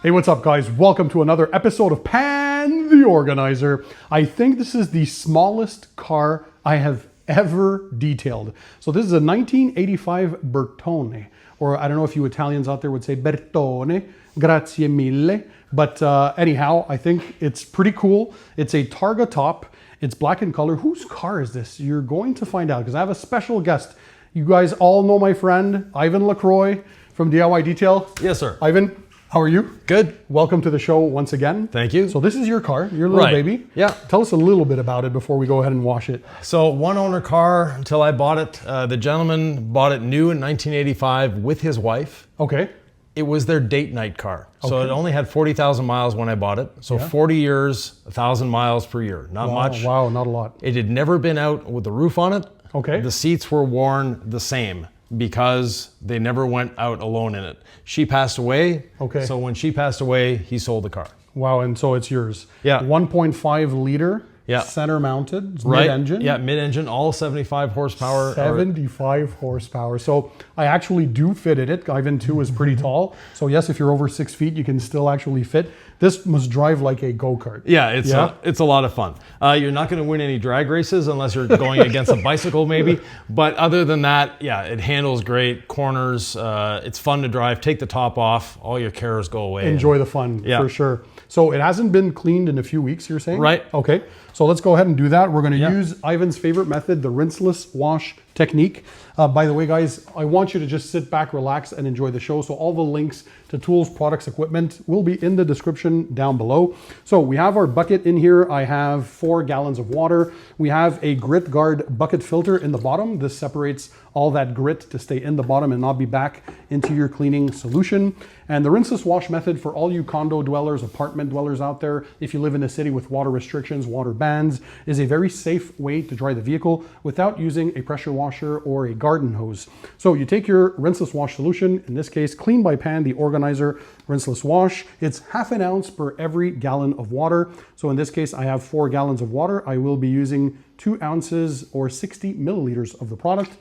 Hey, what's up guys? Welcome to another episode of Pan the Organizer. I think this is the smallest car I have ever detailed. So this is a 1985 Bertone, or I don't know if you Italians out there would say Bertone, grazie mille. But anyhow, I think it's pretty cool. It's a Targa top. It's black in color. Whose car is this? You're going to find out because I have a special guest. You guys all know my friend, Yvan Lacroix from DIY Detail. Yes, sir. Yvan, how are you? Good. Welcome to the show once again. Thank you. So this is your car, your little baby. Yeah. Tell us a little bit about it before we go ahead and wash it. So one owner car until I bought it. The gentleman bought it new in 1985 with his wife. Okay. It was their date night car. So Okay. it only had 40,000 miles when I bought it. So 40 years, 1,000 miles per year. Not much. Wow, not a lot. It had never been out with the roof on it. Okay. The seats were worn the same because they never went out alone in it. She passed away. Okay. So when she passed away, he sold the car. Wow, and so it's yours. Yeah. 1.5 liter, Yeah. center mounted, it's Right. mid-engine. Yeah, mid-engine, all 75 horsepower. 75 horsepower. So I actually do fit in it. Ivan 2 is pretty tall. So yes, if you're over 6 feet, you can still actually fit. This must drive like a go-kart. Yeah, it's a lot of fun. You're not going to win any drag races unless you're going against a bicycle maybe. But other than that, yeah, it handles great. Corners, it's fun to drive. Take the top off, all your cares go away. Enjoy the fun, Yeah. for sure. So it hasn't been cleaned in a few weeks, you're saying? Right. Okay, so let's go ahead and do that. We're gonna Yeah. use Ivan's favorite method, the rinseless wash technique. By the way, guys, I want you to just sit back, relax, and enjoy the show. So all the links to tools, products, equipment will be in the description down below. So we have our bucket in here. I have 4 gallons of water. We have a grit guard bucket filter in the bottom. This separates all that grit to stay in the bottom and not be back into your cleaning solution. And the rinseless wash method for all you condo dwellers, apartment dwellers out there, if you live in a city with water restrictions, water bans, is a very safe way to dry the vehicle without using a pressure washer or a garden hose. So you take your rinseless wash solution, in this case, Clean by Pan, the organizer rinseless wash. It's ½ ounce per every gallon of water. So in this case, I have 4 gallons of water. I will be using 2 ounces or 60 milliliters of the product.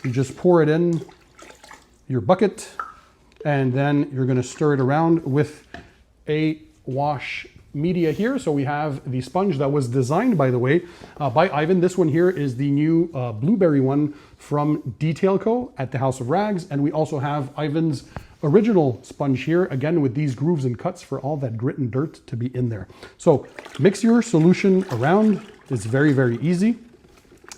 You just pour it in your bucket, and then you're gonna stir it around with a wash media here. So we have the sponge that was designed, by the way, by Ivan. This one here is the new blueberry one from Detail Co. at the House of Rags. And we also have Ivan's original sponge here, again, with these grooves and cuts for all that grit and dirt to be in there. So mix your solution around. It's very, very easy.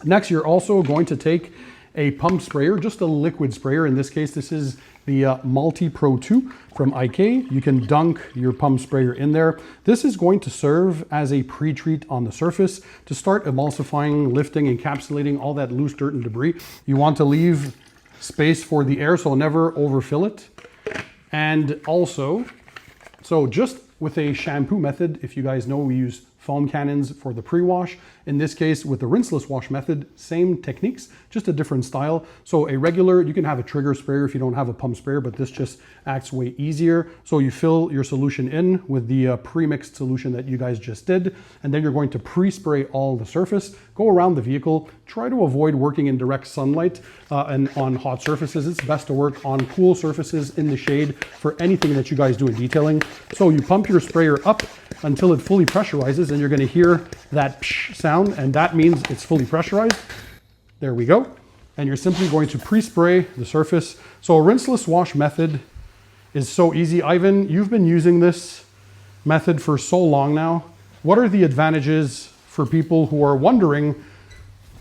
Next, you're also going to take a pump sprayer, just a liquid sprayer. In this case, this is the Multi Pro 2 from IK. You can dunk your pump sprayer in there. This is going to serve as a pre-treat on the surface to start emulsifying, lifting, encapsulating all that loose dirt and debris. You want to leave space for the air, so never overfill it. And also, so just with a shampoo method, if you guys know, we use foam cannons for the pre-wash. In this case, with the rinseless wash method, same techniques, just a different style. So a regular, you can have a trigger sprayer if you don't have a pump sprayer, but this just acts way easier. So you fill your solution in with the pre-mixed solution that you guys just did, and then you're going to pre-spray all the surface, go around the vehicle, try to avoid working in direct sunlight and on hot surfaces. It's best to work on cool surfaces in the shade for anything that you guys do in detailing. So you pump your sprayer up until it fully pressurizes, and you're gonna hear that psh sound, and that means it's fully pressurized. There we go. And you're simply going to pre-spray the surface. So a rinseless wash method is so easy. Ivan, you've been using this method for so long now. What are the advantages for people who are wondering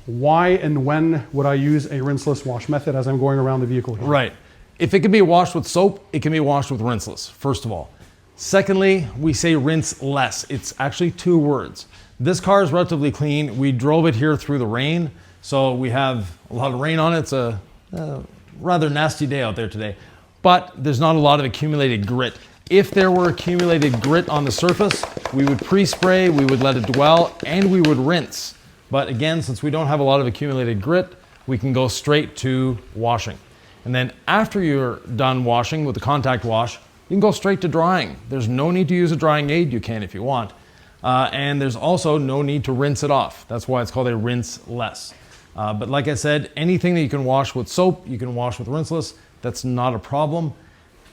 why and when would I use a rinseless wash method as I'm going around the vehicle here? Right. If it can be washed with soap, it can be washed with rinseless, first of all. Secondly, we say rinse less. It's actually 2 words. This car is relatively clean. We drove it here through the rain, so we have a lot of rain on it. It's a rather nasty day out there today, but there's not a lot of accumulated grit. If there were accumulated grit on the surface, we would pre-spray, we would let it dwell, and we would rinse. But again, since we don't have a lot of accumulated grit, we can go straight to washing. And then after you're done washing with the contact wash, you can go straight to drying. There's no need to use a drying aid. You can if you want. And there's also no need to rinse it off. That's why it's called a rinse less. But like I said, anything that you can wash with soap, you can wash with rinseless. That's not a problem.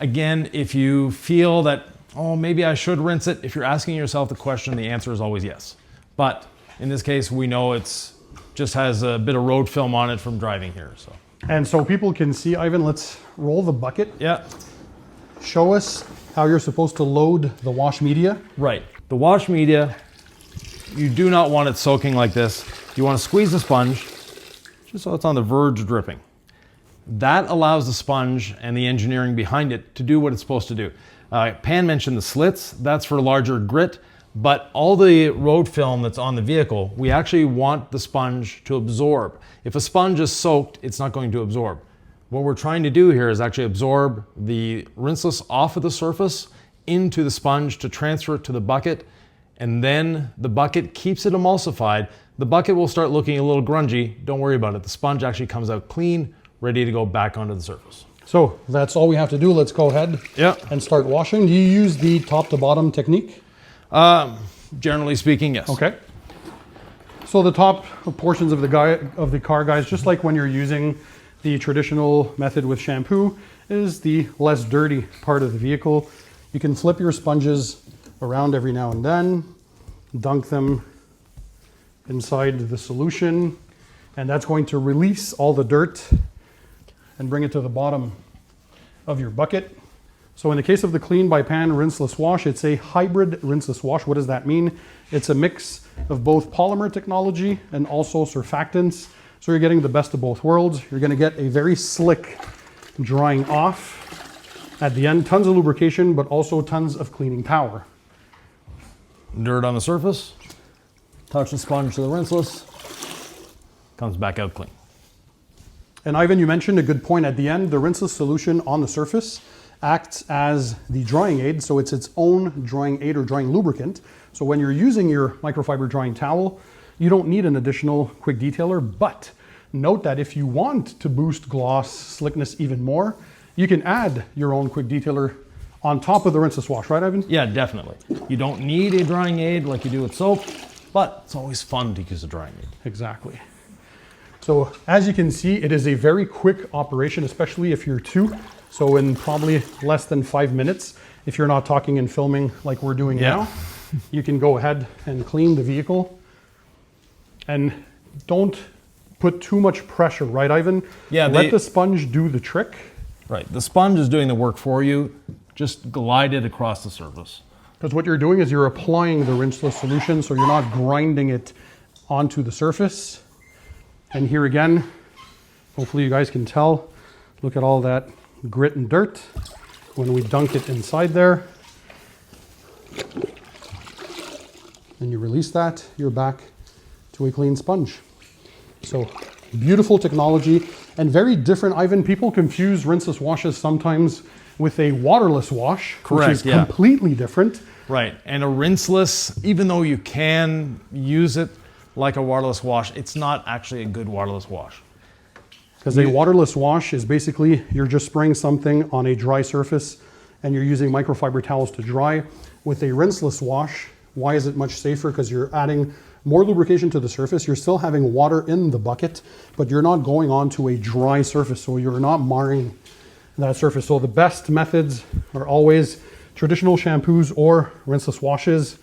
Again, if you feel that oh, maybe I should rinse it. If you're asking yourself the question, the answer is always yes. But in this case, we know it's just has a bit of road film on it from driving here. So. And so people can see, Yvan, let's roll the bucket. Yeah. Show us how you're supposed to load the wash media. Right. The wash media, you do not want it soaking like this. You want to squeeze the sponge just so it's on the verge of dripping. That allows the sponge and the engineering behind it to do what it's supposed to do. Pan mentioned the slits. That's for larger grit. But all the road film that's on the vehicle, we actually want the sponge to absorb. If a sponge is soaked, it's not going to absorb. What we're trying to do here is actually absorb the rinseless off of the surface into the sponge to transfer it to the bucket, and then the bucket keeps it emulsified. The bucket will start looking a little grungy. Don't worry about it. The sponge actually comes out clean, ready to go back onto the surface. So that's all we have to do. Let's go ahead and start washing. Do you use the top to bottom technique? Generally speaking, yes. Okay. So the top portions of the car, guys, just like when you're using the traditional method with shampoo, is the less dirty part of the vehicle. You can flip your sponges around every now and then, dunk them inside the solution, and that's going to release all the dirt and bring it to the bottom of your bucket. So in the case of the Clean by Pan rinseless wash, it's a hybrid rinseless wash. What does that mean? It's a mix of both polymer technology and also surfactants. So you're getting the best of both worlds. You're going to get a very slick drying off at the end, tons of lubrication, but also tons of cleaning power. Dirt on the surface, touch the sponge to the rinseless, comes back out clean. And Yvan, you mentioned a good point at the end. The rinseless solution on the surface acts as the drying aid, so it's its own drying aid or drying lubricant. So when you're using your microfiber drying towel, you don't need an additional quick detailer, but note that if you want to boost gloss slickness even more, you can add your own quick detailer on top of the rinseless wash, right, Yvan? Yeah, definitely. You don't need a drying aid like you do with soap, but it's always fun to use a drying aid. Exactly. So as you can see, it is a very quick operation, especially if you're two. So in probably less than 5 minutes, if you're not talking and filming like we're doing now, you can go ahead and clean the vehicle. And don't put too much pressure, right, Yvan? Yeah. Let the sponge do the trick. Right. The sponge is doing the work for you. Just glide it across the surface. Because what you're doing is you're applying the rinseless solution, so you're not grinding it onto the surface. And here again, hopefully you guys can tell, look at all that grit and dirt when we dunk it inside there. And you release that, you're back to a clean sponge. So beautiful technology and very different. Yvan, people confuse rinseless washes sometimes with a waterless wash, correct, which is completely different. Right, and a rinseless, even though you can use it like a waterless wash, it's not actually a good waterless wash. Because a waterless wash is basically, you're just spraying something on a dry surface and you're using microfiber towels to dry. With a rinseless wash, why is it much safer? Because you're adding more lubrication to the surface. You're still having water in the bucket, but you're not going onto a dry surface, so you're not marring that surface. So the best methods are always traditional shampoos or rinseless washes.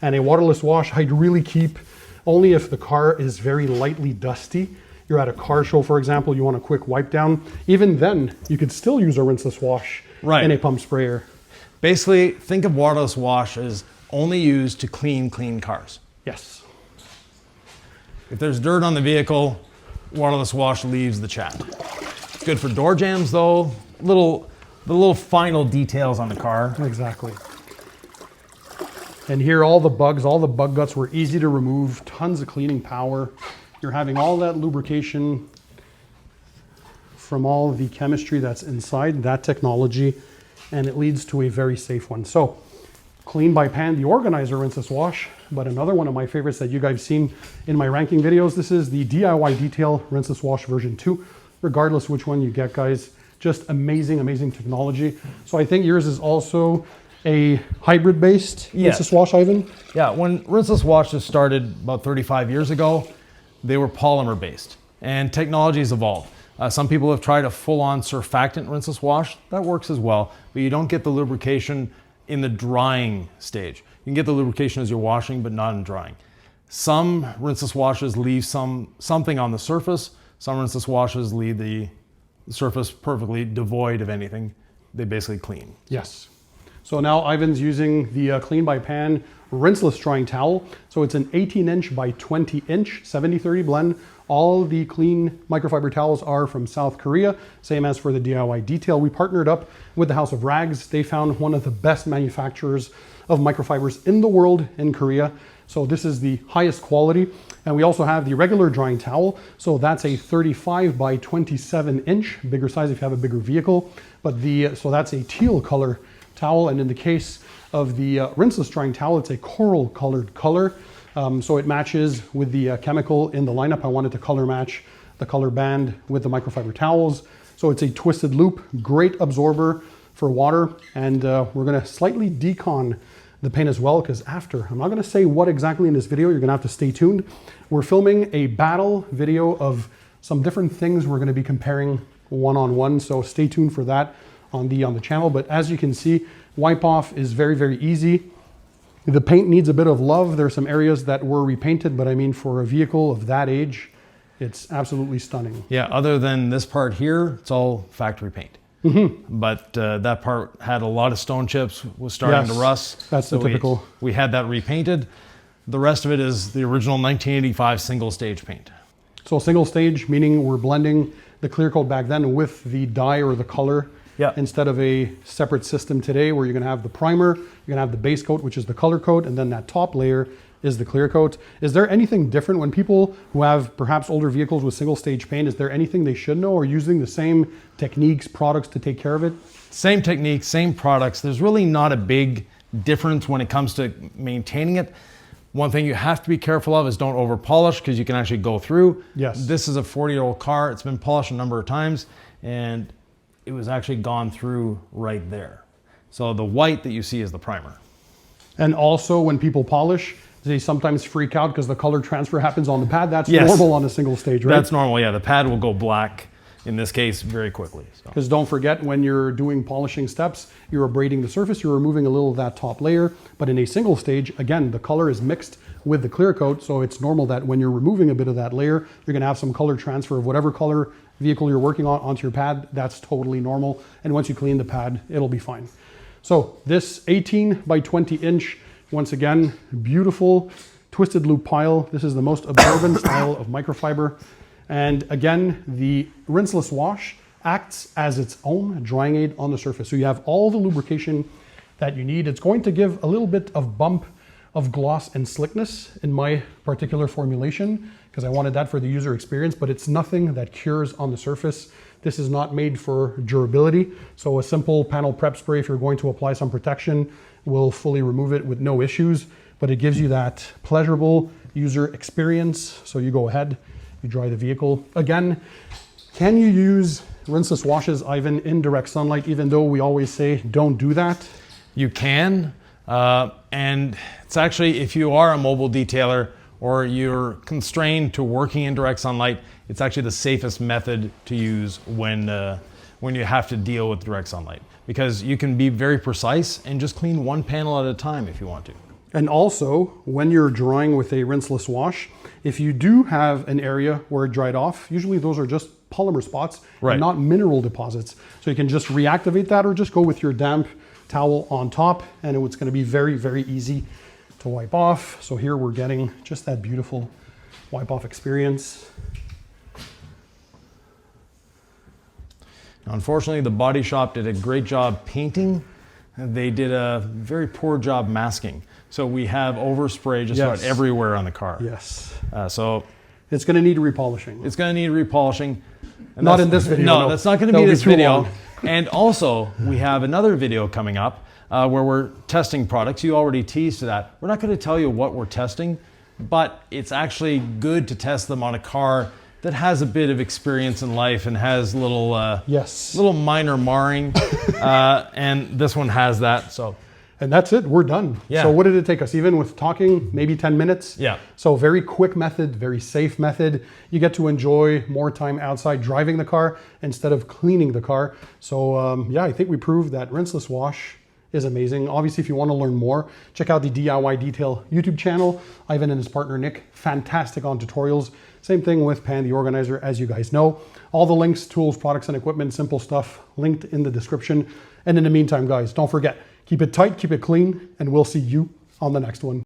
And a waterless wash, I'd really keep only if the car is very lightly dusty. You're at a car show, for example, you want a quick wipe down. Even then, you could still use a rinseless wash in a pump sprayer. Basically, think of waterless wash as only used to clean cars. Yes. If there's dirt on the vehicle, waterless wash leaves the chat. It's good for door jams though, the little final details on the car. Exactly. And here all the bug guts were easy to remove, tons of cleaning power. You're having all that lubrication from all the chemistry that's inside that technology, and it leads to a very safe one. So, Clean by Pan, the organizer rinseless wash, but another one of my favorites that you guys have seen in my ranking videos, this is the DIY Detail rinseless wash version 2. Regardless which one you get, guys, just amazing, amazing technology. So I think yours is also a hybrid-based rinseless wash, Yvan? Yeah, when rinseless washes started about 35 years ago, they were polymer-based, and technology's evolved. Some people have tried a full-on surfactant rinseless wash. That works as well, but you don't get the lubrication in the drying stage. You can get the lubrication as you're washing, but not in drying. Some rinseless washes leave something on the surface. Some rinseless washes leave the surface perfectly devoid of anything. They basically clean. Yes. So now Ivan's using the Clean by Pan rinseless drying towel. So it's an 18-inch by 20-inch 70/30 blend. All the clean microfiber towels are from South Korea, same as for the DIY detail. We partnered up with the House of Rags. They found one of the best manufacturers of microfibers in the world in Korea. So this is the highest quality. And we also have the regular drying towel. So that's a 35 by 27 inch, bigger size if you have a bigger vehicle. But so that's a teal color towel. And in the case of the rinseless drying towel, it's a coral colored color. So it matches with the chemical in the lineup. I wanted to color match the color band with the microfiber towels. So it's a twisted loop, great absorber for water. And we're gonna slightly decon the paint as well, because after, I'm not gonna say what exactly in this video, you're gonna have to stay tuned. We're filming a battle video of some different things we're gonna be comparing one-on-one, so stay tuned for that on the channel. But as you can see, wipe off is very, very easy. The paint needs a bit of love. There are some areas that were repainted, but I mean, for a vehicle of that age, it's absolutely stunning. Yeah, other than this part here, it's all factory paint. Mm-hmm. But that part had a lot of stone chips, was starting to rust. That's the typical. We had that repainted. The rest of it is the original 1985 single stage paint. So single stage, meaning we're blending the clear coat back then with the dye or the color. Yeah. Instead of a separate system today where you're gonna have the primer, you're gonna have the base coat, which is the color coat, and then that top layer is the clear coat. Is there anything different when people who have perhaps older vehicles with single stage paint, is there anything they should know, or using the same techniques, products to take care of it? Same techniques, same products. There's really not a big difference when it comes to maintaining it. One thing you have to be careful of is don't over polish, because you can actually go through. Yes. This is a 40-year-old car. It's been polished a number of times, and it was actually gone through right there. So the white that you see is the primer. And also when people polish, they sometimes freak out because the color transfer happens on the pad. That's normal on a single stage, right? That's normal, yeah. The pad will go black, in this case, very quickly. Because don't forget, when you're doing polishing steps, you're abrading the surface, you're removing a little of that top layer. But in a single stage, again, the color is mixed with the clear coat. So it's normal that when you're removing a bit of that layer, you're gonna have some color transfer of whatever color vehicle you're working on onto your pad. That's totally normal. And once you clean the pad, it'll be fine. So this 18 by 20 inch, once again, beautiful twisted loop pile. This is the most absorbent style of microfiber. And again, the rinseless wash acts as its own drying aid on the surface. So you have all the lubrication that you need. It's going to give a little bit of bump of gloss and slickness in my particular formulation, because I wanted that for the user experience, but it's nothing that cures on the surface. This is not made for durability. So a simple panel prep spray, if you're going to apply some protection, will fully remove it with no issues, but it gives you that pleasurable user experience. So you go ahead, you dry the vehicle. Again, can you use rinseless washes, Ivan, in direct sunlight, even though we always say don't do that? You can, and it's actually, if you are a mobile detailer or you're constrained to working in direct sunlight, it's actually the safest method to use when you have to deal with direct sunlight, because you can be very precise and just clean one panel at a time if you want to. And also, when you're drying with a rinseless wash, if you do have an area where it dried off, usually those are just polymer spots, and not mineral deposits. So you can just reactivate that, or just go with your damp towel on top, and it's going to be very, very easy to wipe off. So here we're getting just that beautiful wipe off experience. Now, unfortunately, the body shop did a great job painting. They did a very poor job masking. So we have overspray just about everywhere on the car. Yes. So it's going to need repolishing. It's going to need repolishing. And not in this video. No, that's not going to be this video. And also, we have another video coming up where we're testing products. You already teased that. We're not going to tell you what we're testing, but it's actually good to test them on a car that has a bit of experience in life and has little minor marring, and this one has that. So, and that's it. We're done. Yeah. So what did it take us? Even with talking, maybe 10 minutes. Yeah. So very quick method, very safe method. You get to enjoy more time outside driving the car instead of cleaning the car. So yeah, I think we proved that rinseless wash is amazing. Obviously, if you want to learn more, check out the DIY Detail YouTube channel. Ivan and his partner Nick, fantastic on tutorials. Same thing with Pan the Organizer, as you guys know. All the links, tools, products, and equipment, simple stuff, linked in the description. And in the meantime, guys, don't forget, keep it tight, keep it clean, and we'll see you on the next one.